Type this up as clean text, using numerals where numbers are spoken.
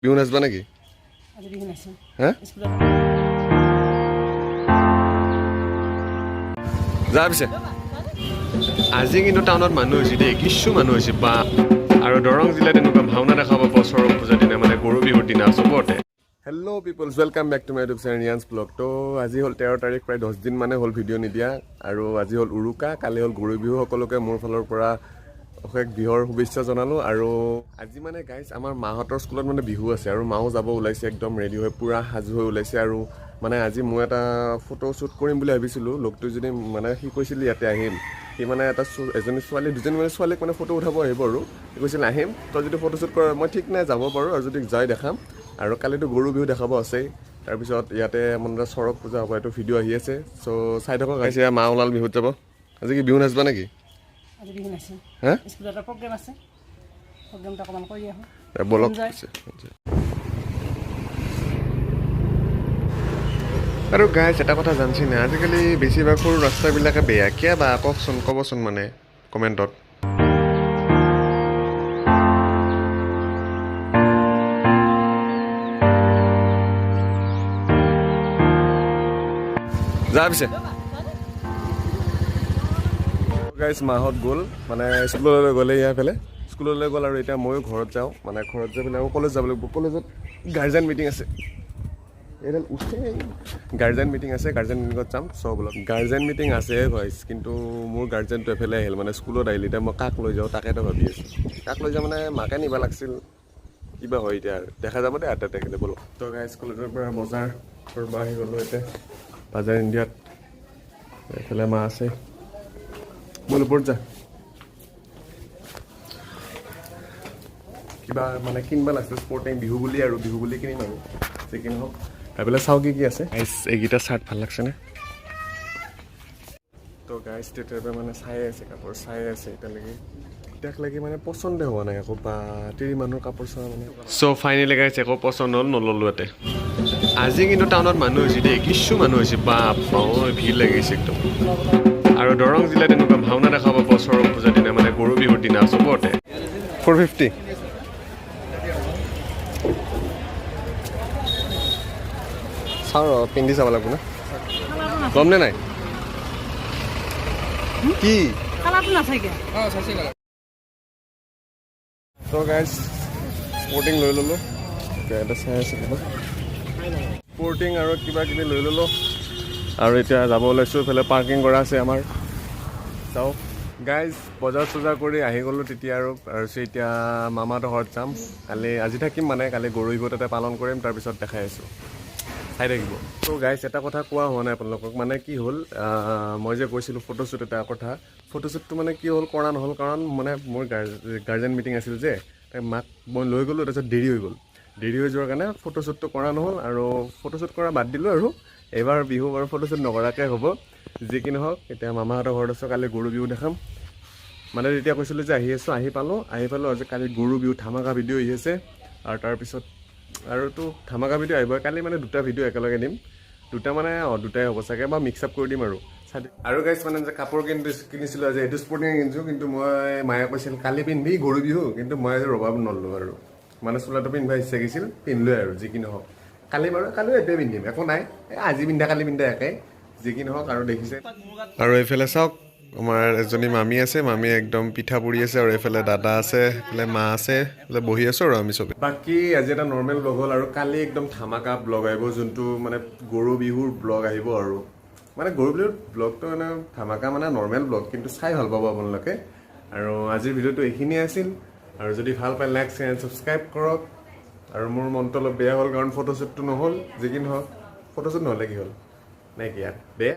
বিহু নাচবা নেকি? আজি বিহু নাচিম। হা? স্কুলত যা পিছে। আজি কিন্তু টাউনত মানুহ হৈছে দেই, কিছু মানুহ হৈছে বা আৰু দৰং জিলাত এনেকুৱা ভাওনা দেখা পাব চৰক পূজাৰ দিনা মানে গৰু বিহুৰ দিনা চবতে। Hello' peoples, welcome back to my YouTube channel ৰিয়ান্স ব্লগ। তো আজি হ'ল 13 তাৰিখ, প্ৰায় 10 দিন মানে হ'ল ভিডিঅ' নিদিয়া। আৰু আজি হ'ল উৰুকা, কালি হ'ল গৰু বিহু। সকলোকে মোৰ ফালৰ পৰা অশেষ বিহুৰ শুভেচ্ছা জনালোঁ। আৰু আজি মানে গাইজ আমাৰ মাহঁতৰ স্কুলত মানে বিহু আছে আৰু মাও যাব ওলাইছে, একদম ৰেডি হৈ পূৰা সাজু হৈ ওলাইছে। আৰু মানে আজি মই এটা ফটো শ্বুট কৰিম বুলি ভাবিছিলোঁ। লগটো যদি মানে সি কৈছিল ইয়াতে আহিম, সি মানে এজনী ছোৱালী দুজনী মানে ছোৱালীক মানে ফটো উঠাব আহিব আৰু সি কৈছিল আহিম, তই যদি ফটো শ্বুট কৰ মই ঠিক নাই যাব পাৰোঁ, আৰু যদি যাই দেখাম। আৰু কালিতো গৰু বিহু দেখাব আছেই, তাৰপিছত ইয়াতে মানে চৰক পূজা হ'ব, এইটো ভিডিঅ' আহি আছে। চ' চাই থাকক। আহিছে মা ওলাল বিহুত যাব। আজি কি বিহু নাচবা নেকি? আজি বিহু নাচিম। হা? স্কুলত এটা প্ৰগ্ৰেম আছে, প্ৰগ্ৰেমটো অকণমান কৰি আহোঁ। বলক। আৰু গাইজ এটা কথা জানছি নে, আজিকালি বেছিভাগ সৰু ৰাস্তাবিলাকে বেয়া কিয় বা? কওকচোন, ক'বচোন মানে কমেণ্টত। যা পিছে। গাইজ মাহঁত গ'ল, মানে স্কুললৈ গ'লে এইফালে স্কুললৈ গ'ল, আৰু এতিয়া ময়ো ঘৰত যাওঁ। মানে ঘৰত যাই পেলাই আকৌ কলেজ যাব লাগিব। কলেজত গাৰ্জেন মিটিং আছে, এইডাল উঠেই। গাৰ্জেন মিটিং আছে, গাৰ্জেন মিটিঙত যাম। চব অলপ গাৰ্জেন মিটিং আছে গাইজ, কিন্তু মোৰ গাৰ্জেনটো এফালে আহিল, মানে স্কুলত আহিল। এতিয়া মই কাক লৈ যাওঁ তাকেতো ভাবি আছোঁ। কাক লৈ যাওঁ মানে মাকে নিব লাগিছিল, কিবা হয় এতিয়া আৰু দেখা যাব দে। আধাতে খেলে ব'লক। তো গাইজ কলেজৰ পৰা বজাৰ কৰিব আহি গ'লোঁ। এতিয়া বজাৰ ইণ্ডিয়াত এইফালে মা আছে, ব'ল ওপৰত যা। কিবা মানে কিনিব লাগিছিল স্পৰ্টিং, বিহু বুলি, আৰু বিহু বুলি কিনিম আৰু যি কি নহওক। এইফালে চাওঁ কি আছে। গাইজ এইকেইটা চাৰ্ট ভাল লাগছেনে? তো গাইজ তেতিয়াৰ মানে চাই আছে, কাপোৰ চাই আছে এতিয়ালৈকে। এতিয়াক লাগি মানে পচন্দে হোৱা নাই একো, বা তিৰি মানুহৰ কাপোৰ চোৱা মানে। চ' ফাইনেলি গাইজ একো পচন্দ হ'ল, নল'লোঁ ইয়াতে। আজি কিন্তু টাউনত মানুহ হৈছে দেই, কিছু মানুহ হৈছে বা ভিৰ লাগিছে একদম। আৰু দৰং জিলাত এনেকুৱা ভাওনা দেখা পাব চৰক পূজাৰ দিনা মানে গৰু বিহুৰ দিনা চবতে। 450 চাওঁ ৰ, পিন্ধি চাব লাগিব না, গম নে নাই কি কালাৰটো নাথাকে। তো গাইজ স্পৰ্টিং লৈ ল'লোঁ। এটা চাই আছে কিবা স্পৰ্টিং আৰু কিবা কিবি লৈ ল'লোঁ, আৰু এতিয়া যাব ওলাইছোঁ। এইফালে পাৰ্কিং কৰা আছে আমাৰ। চাওঁ গাইজ, বজাৰ চজাৰ কৰি আহি গ'লোঁ তেতিয়া, আৰু এতিয়া মামাহঁতৰ ঘৰত যাম। আজি থাকিম মানে, কালি গৰু বিহু তাতে পালন কৰিম। তাৰপিছত দেখাই আছোঁ, চাই থাকিব। তো গাইজ এটা কথা কোৱা হোৱা নাই আপোনালোকক, মানে কি হ'ল, মই যে কৈছিলোঁ ফটোশ্বুট এটা কথা, ফটোশ্বুটটো মানে কি হ'ল কৰা নহ'ল, কাৰণ মানে মোৰ গাৰ্জেন মিটিং আছিল যে, মাক মই লৈ গ'লোঁ। তাৰপিছত দেৰি হৈ গ'ল, দেৰি হৈ যোৱাৰ কাৰণে ফটোশ্বুটটো কৰা নহ'ল, আৰু ফটোশ্বুট কৰা বাদ দিলোঁ। আৰু এইবাৰ বিহু বাৰু ফটোশ্বুট নকৰাকৈ হ'ব। যি কি নহওক, এতিয়া মামাহঁতৰ ঘৰত আছোঁ, কালি গৰু বিহু দেখাম। মানে তেতিয়া কৈছিলোঁ যে আহি আছোঁ, আহি পালোঁ। আজি কালি গৰু বিহু ধামাকা ভিডিঅ' আহি আছে, আৰু তাৰপিছত আৰুতো ধামাকা ভিডিঅ' আহিব। কালি মানে দুটা ভিডিঅ' একেলগে দিম, দুটা মানে দুটাই হ'ব চাগে, বা মিক্স আপ কৰি দিম আৰু। আৰু গাইজ মানে যে কাপোৰ কিনিছিলোঁ আজি, এইটো স্পৰ্টিং কিনিছোঁ, কিন্তু মই মায়ে কৈছিল কালি পিন্ধবি গৰু বিহু, কিন্তু মই আজি ৰ'বাব নললোঁ। আৰু মানে চোলাটো পিন্ধিব ইচ্ছা গৈছিল, পিন্ধিলোঁ আৰু যি কি নহওক। কালি বাৰু কালিও এইটোৱে পিন্ধিম, একো নাই। আজি পিন্ধা কালি পিন্ধা একে, যি কি নহওক। আৰু দেখিছে, আৰু এইফালে চাওক আমাৰ এজনী মামী আছে, মামী একদম পিঠা পুৰি আছে, আৰু এইফালে দাদা আছে, এইফালে মা আছে, এইফালে বহি আছোঁ আৰু আমি চবে। বাকী আজি এটা নৰ্মেল ব্লগ হ'ল, আৰু কালি একদম ধামাকা ব্লগ আহিব, যোনটো মানে গৰু বিহুৰ ব্লগ আহিব। আৰু মানে গৰু বিহুৰ ব্লগটো মানে ধামাকা, মানে নৰ্মেল ব্লগ, কিন্তু চাই ভাল পাব আপোনালোকে। আৰু আজিৰ ভিডিঅ'টো এইখিনিয়ে আছিল, আৰু যদি ভাল পায় লাইক এণ্ড ছাবস্ক্ৰাইব কৰক। আৰু মোৰ মনটো অলপ বেয়া হ'ল, কাৰণ ফটোশ্বুটটো নহ'ল। যি কি নহওক, ফটোশ্বুট নহ'লে কি হ'ল, নে কি আৰু বেয়া।